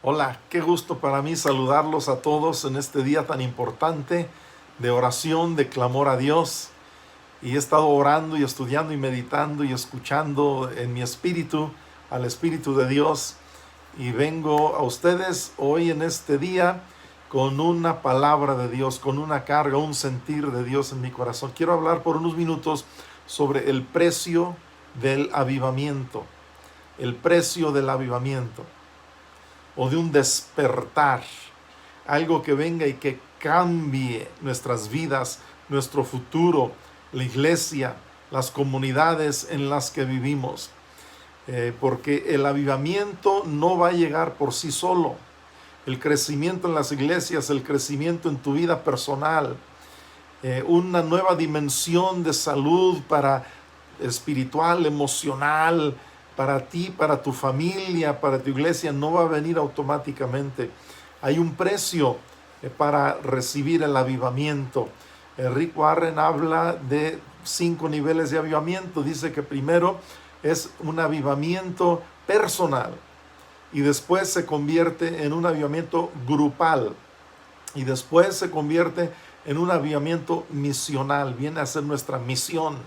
Hola, qué gusto para mí saludarlos a todos en este día tan importante de oración, de clamor a Dios. Y he estado orando y estudiando y meditando y escuchando en mi espíritu al Espíritu de Dios. Y vengo a ustedes hoy en este día con una palabra de Dios, con una carga, un sentir de Dios en mi corazón. Quiero hablar por unos minutos sobre el precio del avivamiento. El precio del avivamiento o de un despertar, algo que venga y que cambie nuestras vidas, nuestro futuro, la iglesia, las comunidades en las que vivimos. Porque el avivamiento no va a llegar por sí solo. El crecimiento en las iglesias, el crecimiento en tu vida personal, una nueva dimensión de salud para espiritual, emocional, para ti, para tu familia, para tu iglesia, no va a venir automáticamente. Hay un precio para recibir el avivamiento. Rick Warren habla de 5 niveles de avivamiento. Dice que primero es un avivamiento personal y después se convierte en un avivamiento grupal y después se convierte en un avivamiento misional. Viene a ser nuestra misión.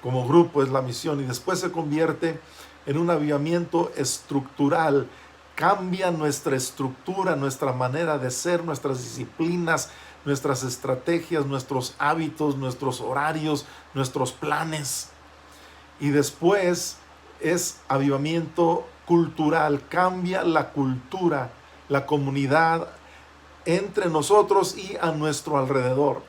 Como grupo es la misión, y después se convierte en un avivamiento estructural. Cambia nuestra estructura, nuestra manera de ser, nuestras disciplinas, nuestras estrategias, nuestros hábitos, nuestros horarios, nuestros planes. Y después es avivamiento cultural. Cambia la cultura, la comunidad entre nosotros y a nuestro alrededor.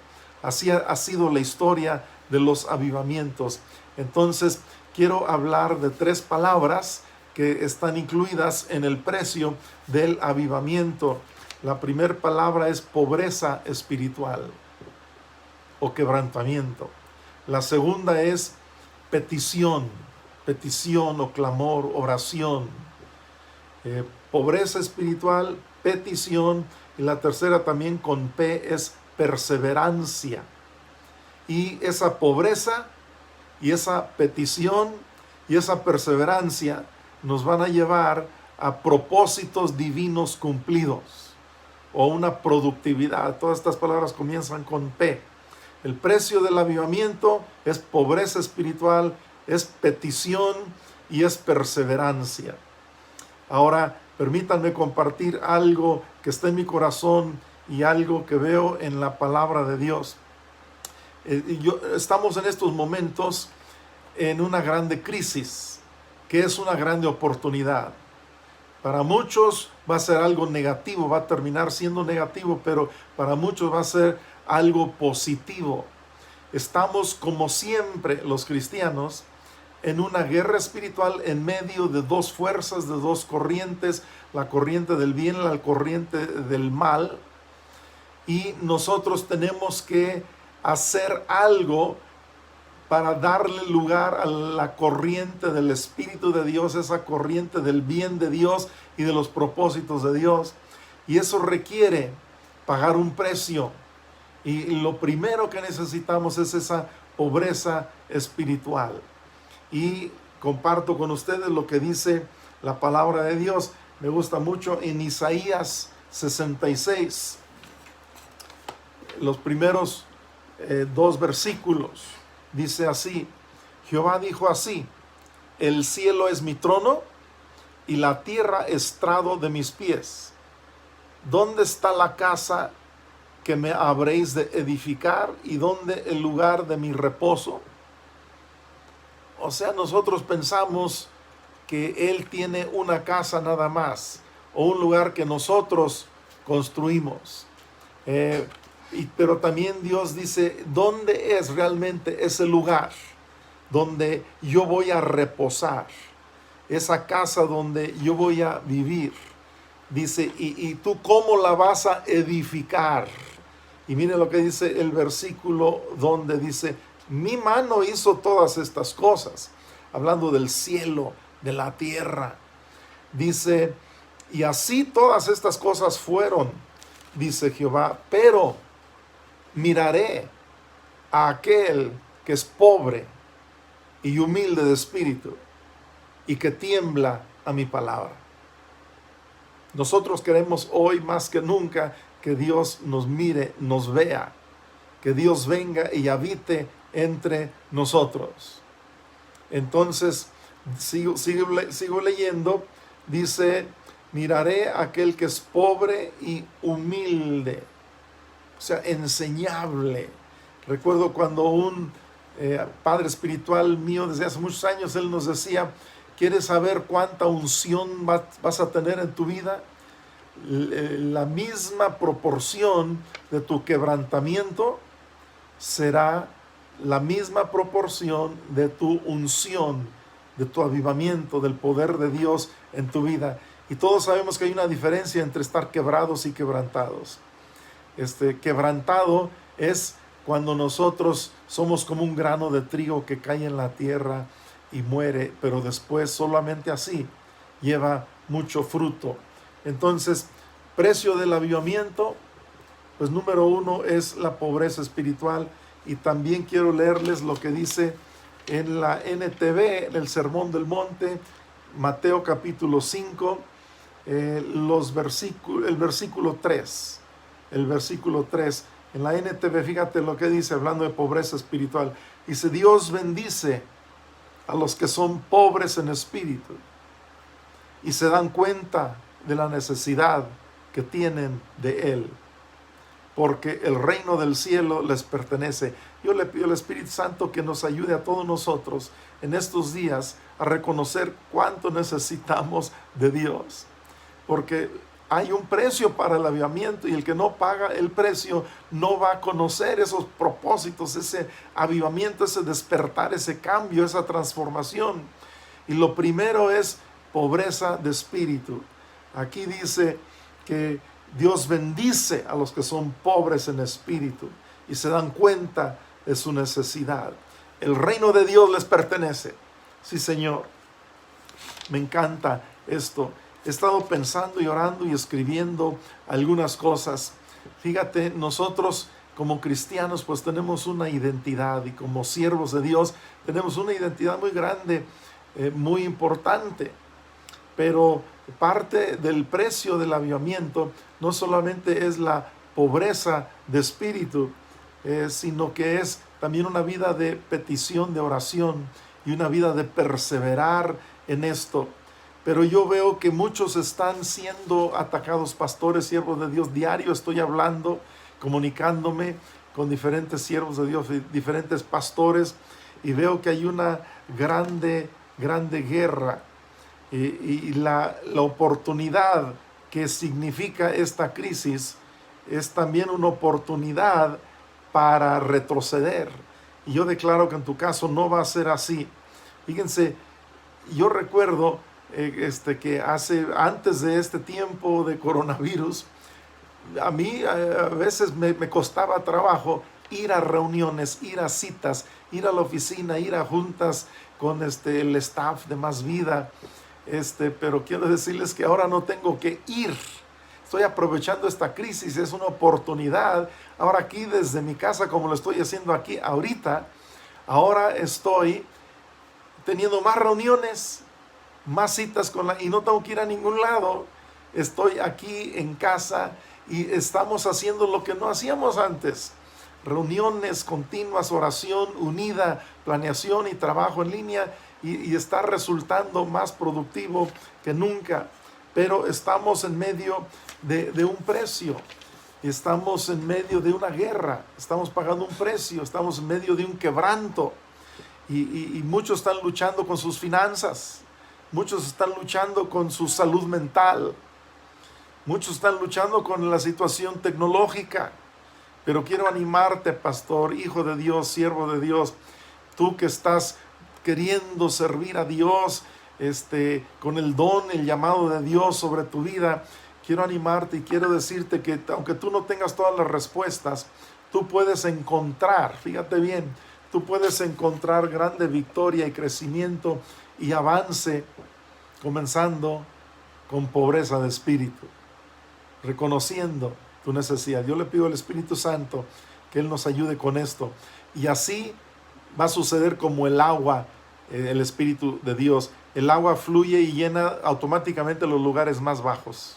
Así ha sido la historia de los avivamientos. Entonces, quiero hablar de 3 palabras que están incluidas en el precio del avivamiento. La primera palabra es pobreza espiritual o quebrantamiento. La segunda es petición, petición o clamor, oración. Pobreza espiritual, petición, y la tercera también con P es perseverancia. Y esa pobreza y esa petición y esa perseverancia nos van a llevar a propósitos divinos cumplidos o una productividad. Todas estas palabras comienzan con P. El precio del avivamiento es pobreza espiritual, es petición y es perseverancia. Ahora, permítanme compartir algo que está en mi corazón y algo que veo en la palabra de Dios. Estamos en estos momentos en una grande crisis, que es una grande oportunidad. Para muchos va a ser algo negativo, va a terminar siendo negativo, pero para muchos va a ser algo positivo. Estamos, como siempre, los cristianos, en una guerra espiritual en medio de 2 fuerzas, de 2 corrientes, la corriente del bien y la corriente del mal. Y nosotros tenemos que hacer algo para darle lugar a la corriente del Espíritu de Dios, esa corriente del bien de Dios y de los propósitos de Dios. Y eso requiere pagar un precio. Y lo primero que necesitamos es esa pobreza espiritual. Y comparto con ustedes lo que dice la palabra de Dios. Me gusta mucho en Isaías 66, los primeros 2 versículos. Dice así: Jehová dijo así: el cielo es mi trono y la tierra estrado de mis pies. ¿Dónde está la casa que me habréis de edificar y dónde el lugar de mi reposo? O sea, nosotros pensamos que Él tiene una casa nada más, o un lugar que nosotros construimos. Pero también Dios dice, ¿dónde es realmente ese lugar donde yo voy a reposar? Esa casa donde yo voy a vivir. Dice, ¿y tú cómo la vas a edificar? Y miren lo que dice el versículo donde dice, mi mano hizo todas estas cosas, hablando del cielo, de la tierra. Dice, y así todas estas cosas fueron, dice Jehová, pero miraré a aquel que es pobre y humilde de espíritu y que tiembla a mi palabra. Nosotros queremos hoy más que nunca que Dios nos mire, nos vea, que Dios venga y habite entre nosotros. Entonces, sigo leyendo, dice, miraré a aquel que es pobre y humilde, o sea, enseñable. Recuerdo cuando un padre espiritual mío desde hace muchos años, él nos decía, ¿quieres saber cuánta unción vas a tener en tu vida? La misma proporción de tu quebrantamiento será la misma proporción de tu unción, de tu avivamiento, del poder de Dios en tu vida. Y todos sabemos que hay una diferencia entre estar quebrados y quebrantados. Quebrantado es cuando nosotros somos como un grano de trigo que cae en la tierra y muere, pero después solamente así lleva mucho fruto. Entonces, precio del avivamiento, pues número 1 es la pobreza espiritual. Y también quiero leerles lo que dice en la NTV, en el Sermón del Monte, Mateo capítulo 5, el versículo 3. El versículo 3. En la NTV, fíjate lo que dice, hablando de pobreza espiritual. Dice, Dios bendice a los que son pobres en espíritu y se dan cuenta de la necesidad que tienen de Él, porque el reino del cielo les pertenece. Yo le pido al Espíritu Santo que nos ayude a todos nosotros en estos días a reconocer cuánto necesitamos de Dios, porque hay un precio para el avivamiento y el que no paga el precio no va a conocer esos propósitos, ese avivamiento, ese despertar, ese cambio, esa transformación. Y lo primero es pobreza de espíritu. Aquí dice que Dios bendice a los que son pobres en espíritu y se dan cuenta de su necesidad. El reino de Dios les pertenece. Sí, Señor. Me encanta esto. He estado pensando y orando y escribiendo algunas cosas. Fíjate, nosotros como cristianos pues tenemos una identidad y como siervos de Dios tenemos una identidad muy grande, muy importante. Pero parte del precio del avivamiento no solamente es la pobreza de espíritu, sino que es también una vida de petición, de oración y una vida de perseverar en esto. Pero yo veo que muchos están siendo atacados, pastores, siervos de Dios. Diario estoy hablando, comunicándome con diferentes siervos de Dios, diferentes pastores, y veo que hay una grande guerra. Y la oportunidad que significa esta crisis es también una oportunidad para retroceder. Y yo declaro que en tu caso no va a ser así. Fíjense, yo recuerdo que antes de este tiempo de coronavirus, a mí a veces me costaba trabajo ir a reuniones, ir a citas, ir a la oficina, ir a juntas con el staff de Más Vida. Pero quiero decirles que ahora no tengo que ir. Estoy aprovechando esta crisis, es una oportunidad. Ahora aquí desde mi casa, como lo estoy haciendo aquí ahorita, ahora estoy teniendo más reuniones, más citas y no tengo que ir a ningún lado. Estoy aquí en casa y estamos haciendo lo que no hacíamos antes. Reuniones continuas, oración unida, planeación y trabajo en línea, y está resultando más productivo que nunca. Pero estamos en medio de un precio, estamos en medio de una guerra, estamos pagando un precio, estamos en medio de un quebranto, y muchos están luchando con sus finanzas, muchos están luchando con su salud mental, muchos están luchando con la situación tecnológica. Pero quiero animarte, pastor, hijo de Dios, siervo de Dios, tú que estás queriendo servir a Dios, con el don, el llamado de Dios sobre tu vida. Quiero animarte y quiero decirte que aunque tú no tengas todas las respuestas, tú puedes encontrar, fíjate bien, tú puedes encontrar grande victoria y crecimiento y avance, comenzando con pobreza de espíritu, reconociendo tu necesidad. Yo le pido al Espíritu Santo que Él nos ayude con esto, y así va a suceder como el agua, el Espíritu de Dios. El agua fluye y llena automáticamente los lugares más bajos.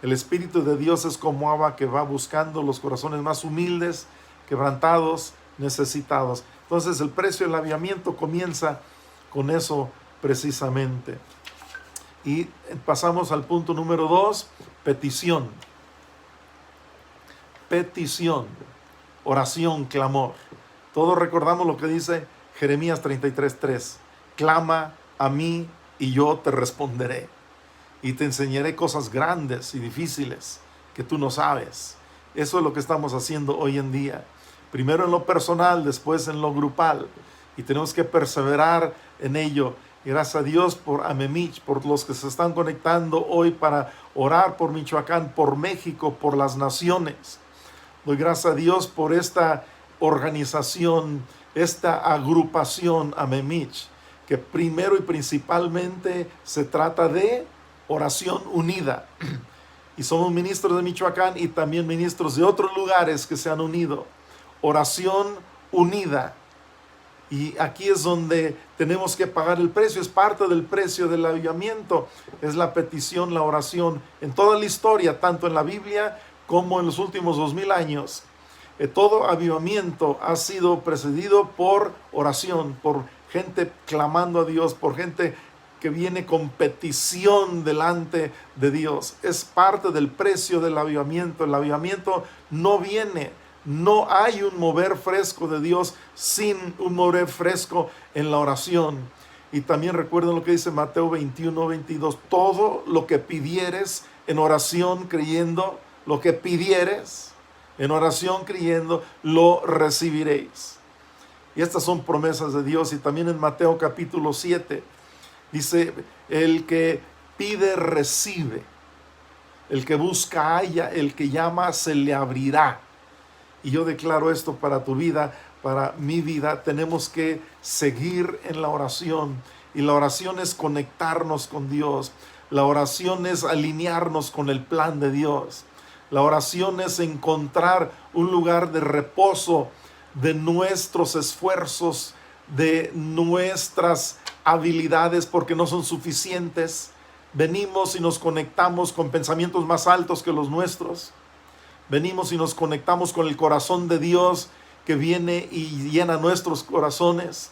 El Espíritu de Dios es como agua que va buscando los corazones más humildes, quebrantados, necesitados. Entonces el precio del avivamiento comienza con eso precisamente. Y pasamos al punto número 2, petición. Petición, oración, clamor. Todos recordamos lo que dice Jeremías 33:3. Clama a mí y yo te responderé. Y te enseñaré cosas grandes y difíciles que tú no sabes. Eso es lo que estamos haciendo hoy en día. Primero en lo personal, después en lo grupal. Y tenemos que perseverar en ello. Y gracias a Dios por Amemich, por los que se están conectando hoy para orar por Michoacán, por México, por las naciones. Doy gracias a Dios por esta organización, esta agrupación Amemich, que primero y principalmente se trata de oración unida. Y somos ministros de Michoacán y también ministros de otros lugares que se han unido. Oración unida. Y aquí es donde tenemos que pagar el precio, es parte del precio del avivamiento, es la petición, la oración. En toda la historia, tanto en la Biblia como en los últimos 2000 años, todo avivamiento ha sido precedido por oración, por gente clamando a Dios, por gente que viene con petición delante de Dios. Es parte del precio del avivamiento. El avivamiento no viene. No hay un mover fresco de Dios sin un mover fresco en la oración. Y también recuerden lo que dice Mateo 21:22. Todo lo que pidieres en oración creyendo, lo que pidieres en oración creyendo, lo recibiréis. Y estas son promesas de Dios. Y también en Mateo capítulo 7 dice, el que pide recibe, el que busca halla, el que llama se le abrirá. Y yo declaro esto para tu vida, para mi vida. Tenemos que seguir en la oración. Y la oración es conectarnos con Dios. La oración es alinearnos con el plan de Dios. La oración es encontrar un lugar de reposo de nuestros esfuerzos, de nuestras habilidades, porque no son suficientes. Venimos y nos conectamos con pensamientos más altos que los nuestros. Venimos y nos conectamos con el corazón de Dios que viene y llena nuestros corazones.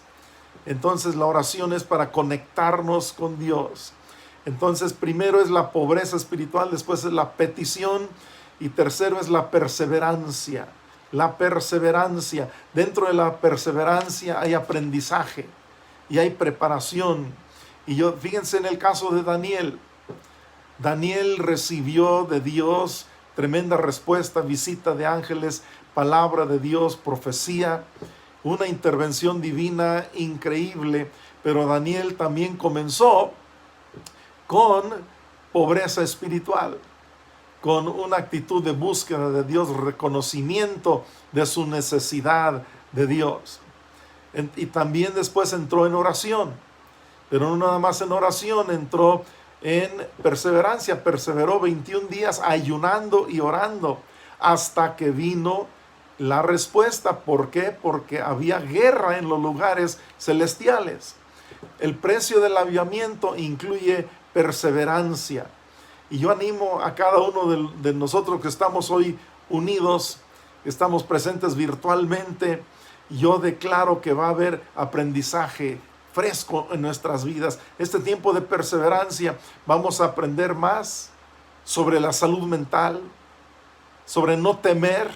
Entonces la oración es para conectarnos con Dios. Entonces primero es la pobreza espiritual, después es la petición y tercero es la perseverancia. La perseverancia. Dentro de la perseverancia hay aprendizaje y hay preparación. Y fíjense en el caso de Daniel. Daniel recibió de Dios tremenda respuesta, visita de ángeles, palabra de Dios, profecía, una intervención divina increíble. Pero Daniel también comenzó con pobreza espiritual, con una actitud de búsqueda de Dios, reconocimiento de su necesidad de Dios. Y también después entró en oración, pero no nada más en oración, entró en perseverancia. Perseveró 21 días ayunando y orando hasta que vino la respuesta. ¿Por qué? Porque había guerra en los lugares celestiales. El precio del avivamiento incluye perseverancia. Y yo animo a cada uno de nosotros que estamos hoy unidos, que estamos presentes virtualmente. Yo declaro que va a haber aprendizaje fresco en nuestras vidas. Este tiempo de perseverancia vamos a aprender más sobre la salud mental, sobre no temer,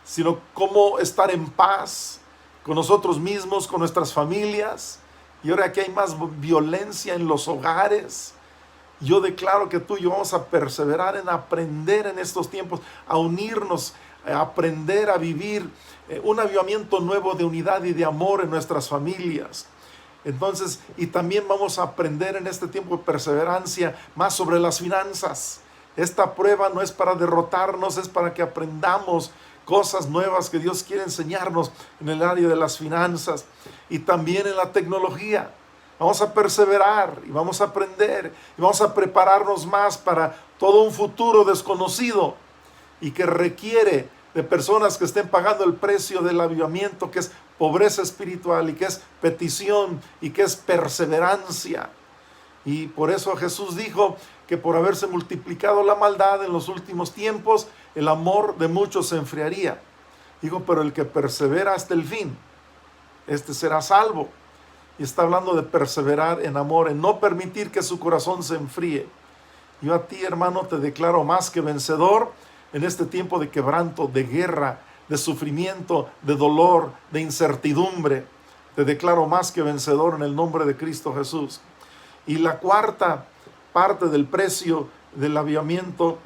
sino cómo estar en paz con nosotros mismos, con nuestras familias. Y ahora que hay más violencia en los hogares, yo declaro que tú y yo vamos a perseverar en aprender en estos tiempos, a unirnos, a aprender a vivir un avivamiento nuevo de unidad y de amor en nuestras familias. Entonces, y también vamos a aprender en este tiempo de perseverancia más sobre las finanzas. Esta prueba no es para derrotarnos, es para que aprendamos cosas nuevas que Dios quiere enseñarnos en el área de las finanzas y también en la tecnología. Vamos a perseverar y vamos a aprender y vamos a prepararnos más para todo un futuro desconocido y que requiere de personas que estén pagando el precio del avivamiento, que es pobreza espiritual y que es petición y que es perseverancia. Y por eso Jesús dijo que por haberse multiplicado la maldad en los últimos tiempos, el amor de muchos se enfriaría. Digo, pero el que persevera hasta el fin, este será salvo. Y está hablando de perseverar en amor, en no permitir que su corazón se enfríe. Yo a ti, hermano, te declaro más que vencedor en este tiempo de quebranto, de guerra, de sufrimiento, de dolor, de incertidumbre. Te declaro más que vencedor en el nombre de Cristo Jesús. Y la cuarta parte del precio del avivamiento,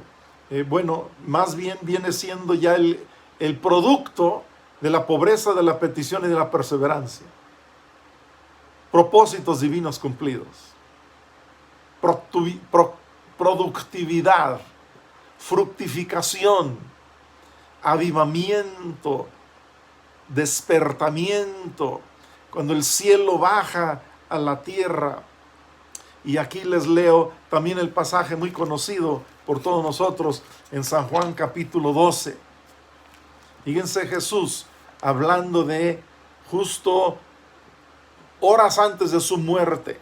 más bien viene siendo ya el producto de la pobreza, de la petición y de la perseverancia. Propósitos divinos cumplidos. Productividad, fructificación, avivamiento, despertamiento, cuando el cielo baja a la tierra. Y aquí les leo también el pasaje muy conocido por todos nosotros en San Juan capítulo 12. Fíjense, Jesús hablando de justo horas antes de su muerte,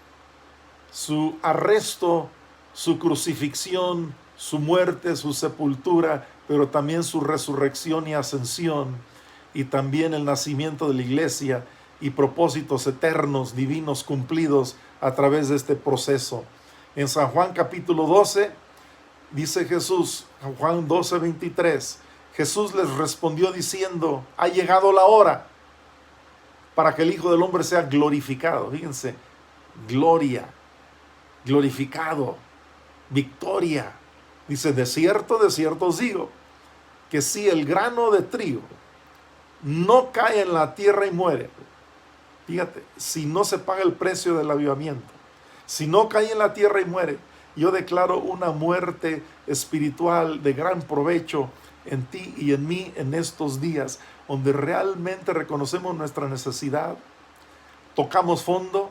su arresto, su crucifixión, su muerte, su sepultura, pero también su resurrección y ascensión, y también el nacimiento de la iglesia y propósitos eternos, divinos, cumplidos a través de este proceso. En San Juan capítulo 12, dice Jesús, Juan 12, 23, Jesús les respondió diciendo, ha llegado la hora para que el Hijo del Hombre sea glorificado. Fíjense, gloria, glorificado, victoria. Dice, de cierto os digo, que si el grano de trigo no cae en la tierra y muere, fíjate, si no se paga el precio del avivamiento, si no cae en la tierra y muere, yo declaro una muerte espiritual de gran provecho en ti y en mí en estos días, donde realmente reconocemos nuestra necesidad, tocamos fondo,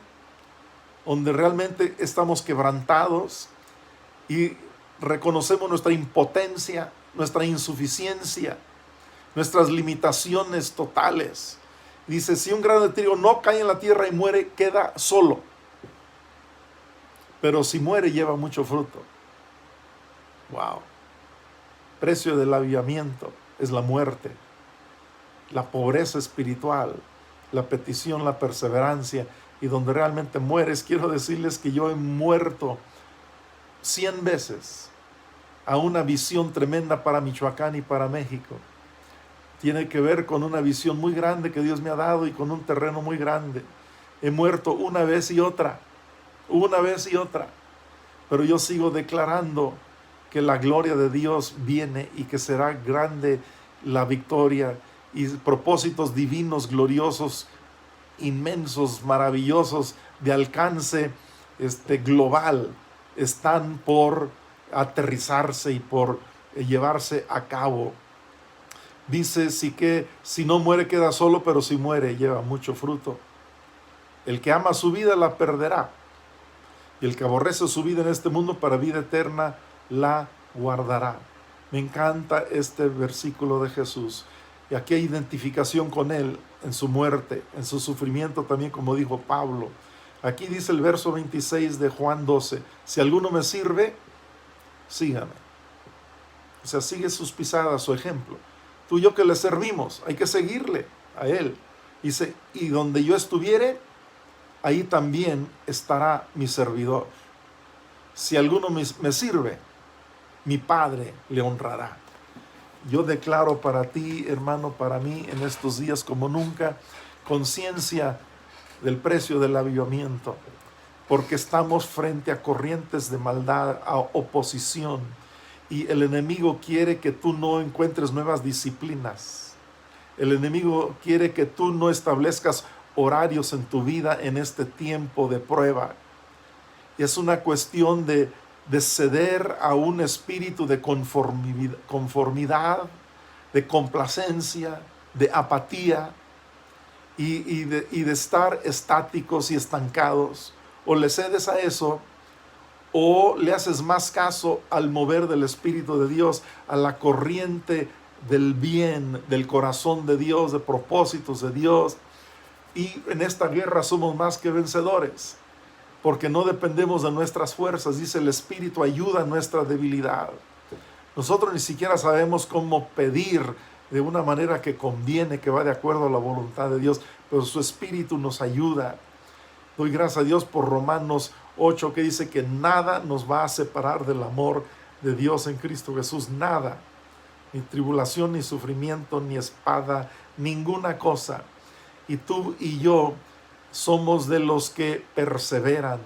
donde realmente estamos quebrantados y reconocemos nuestra impotencia, nuestra insuficiencia, nuestras limitaciones totales. Dice, si un grano de trigo no cae en la tierra y muere, queda solo. Pero si muere, lleva mucho fruto. Wow. Precio del avivamiento es la muerte, la pobreza espiritual, la petición, la perseverancia. Y donde realmente mueres, quiero decirles que yo he muerto 100 veces a una visión tremenda para Michoacán y para México. Tiene que ver con una visión muy grande que Dios me ha dado y con un terreno muy grande. He muerto una vez y otra, pero yo sigo declarando que la gloria de Dios viene y que será grande la victoria y propósitos divinos, gloriosos, inmensos, maravillosos, de alcance global, están por aterrizarse y por llevarse a cabo. Dice, si no muere queda solo, pero si muere lleva mucho fruto. El que ama su vida la perderá, y el que aborrece su vida en este mundo para vida eterna la guardará. Me encanta este versículo de Jesús. Y aquí hay identificación con Él en su muerte, en su sufrimiento también, como dijo Pablo. Aquí dice el verso 26 de Juan 12, si alguno me sirve, sígame. O sea, sigue sus pisadas, su ejemplo. Tú y yo que le servimos, hay que seguirle a Él. Dice, y donde yo estuviere, ahí también estará mi servidor. Si alguno me sirve, mi Padre le honrará. Yo declaro para ti, hermano, para mí, en estos días como nunca, conciencia del precio del avivamiento, porque estamos frente a corrientes de maldad, a oposición, y el enemigo quiere que tú no encuentres nuevas disciplinas. El enemigo quiere que tú no establezcas horarios en tu vida en este tiempo de prueba. Y es una cuestión de ceder a un espíritu de conformidad, de complacencia, de apatía y de estar estáticos y estancados. O le cedes a eso, o le haces más caso al mover del Espíritu de Dios, a la corriente del bien, del corazón de Dios, de propósitos de Dios. Y en esta guerra somos más que vencedores. porque no dependemos de nuestras fuerzas. Dice, el Espíritu ayuda a nuestra debilidad. Nosotros ni siquiera sabemos cómo pedir de una manera que conviene, que va de acuerdo a la voluntad de Dios, pero su Espíritu nos ayuda. Doy gracias a Dios por Romanos 8, que dice que nada nos va a separar del amor de Dios en Cristo Jesús. Nada, ni tribulación, ni sufrimiento, ni espada, ninguna cosa. Y tú y yo somos de los que perseveran,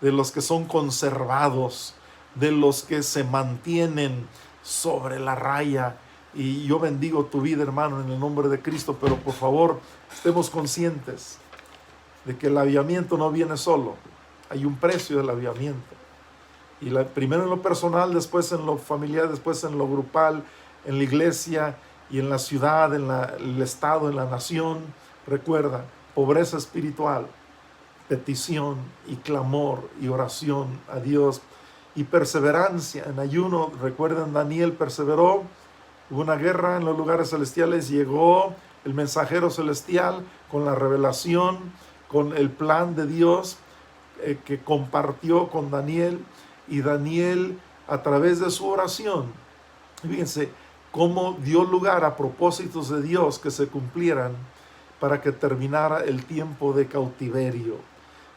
de los que son conservados, de los que se mantienen sobre la raya. Y yo bendigo tu vida, hermano, en el nombre de Cristo, pero por favor, estemos conscientes de que el avivamiento no viene solo. Hay un precio del avivamiento. Y primero en lo personal, después en lo familiar, después en lo grupal, en la iglesia y en la ciudad, en el estado, en la nación. Recuerda, pobreza espiritual, petición y clamor y oración a Dios y perseverancia en ayuno. Recuerden, Daniel perseveró, hubo una guerra en los lugares celestiales, llegó el mensajero celestial con la revelación, con el plan de Dios que compartió con Daniel, y Daniel a través de su oración, fíjense cómo dio lugar a propósitos de Dios que se cumplieran para que terminara el tiempo de cautiverio.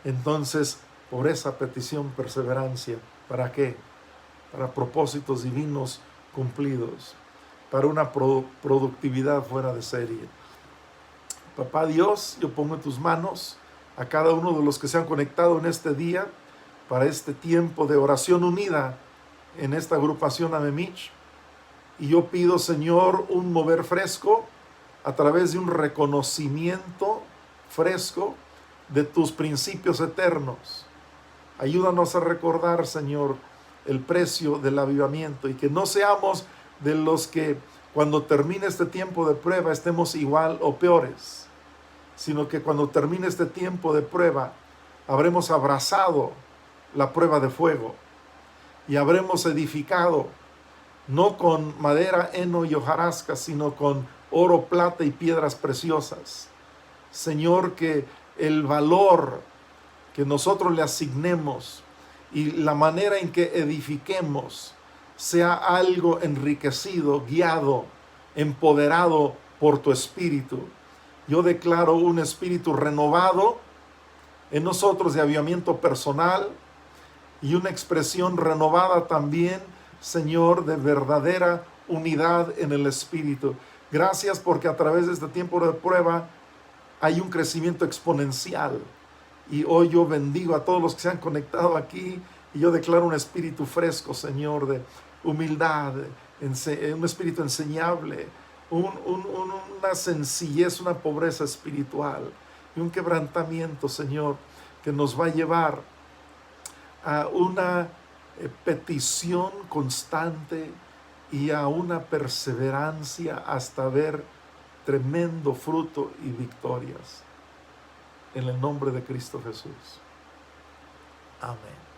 Entonces, por esa petición, perseverancia, ¿para qué? Para propósitos divinos cumplidos, para una productividad fuera de serie. Papá Dios, yo pongo en tus manos a cada uno de los que se han conectado en este día para este tiempo de oración unida en esta agrupación Amemich. Y yo pido, Señor, un mover fresco a través de un reconocimiento fresco de tus principios eternos. Ayúdanos a recordar, Señor, el precio del avivamiento, y que no seamos de los que cuando termine este tiempo de prueba estemos igual o peores, sino que cuando termine este tiempo de prueba habremos abrazado la prueba de fuego y habremos edificado no con madera, heno y hojarasca, sino con oro, plata y piedras preciosas. Señor, que el valor que nosotros le asignemos y la manera en que edifiquemos sea algo enriquecido, guiado, empoderado por tu Espíritu. Yo declaro un espíritu renovado en nosotros de avivamiento personal y una expresión renovada también, Señor, de verdadera unidad en el Espíritu. Gracias porque a través de este tiempo de prueba hay un crecimiento exponencial. Y hoy yo bendigo a todos los que se han conectado aquí y yo declaro un espíritu fresco, Señor, de humildad, un espíritu enseñable, una sencillez, una pobreza espiritual y un quebrantamiento, Señor, que nos va a llevar a una petición constante y a una perseverancia hasta ver tremendo fruto y victorias. En el nombre de Cristo Jesús. Amén.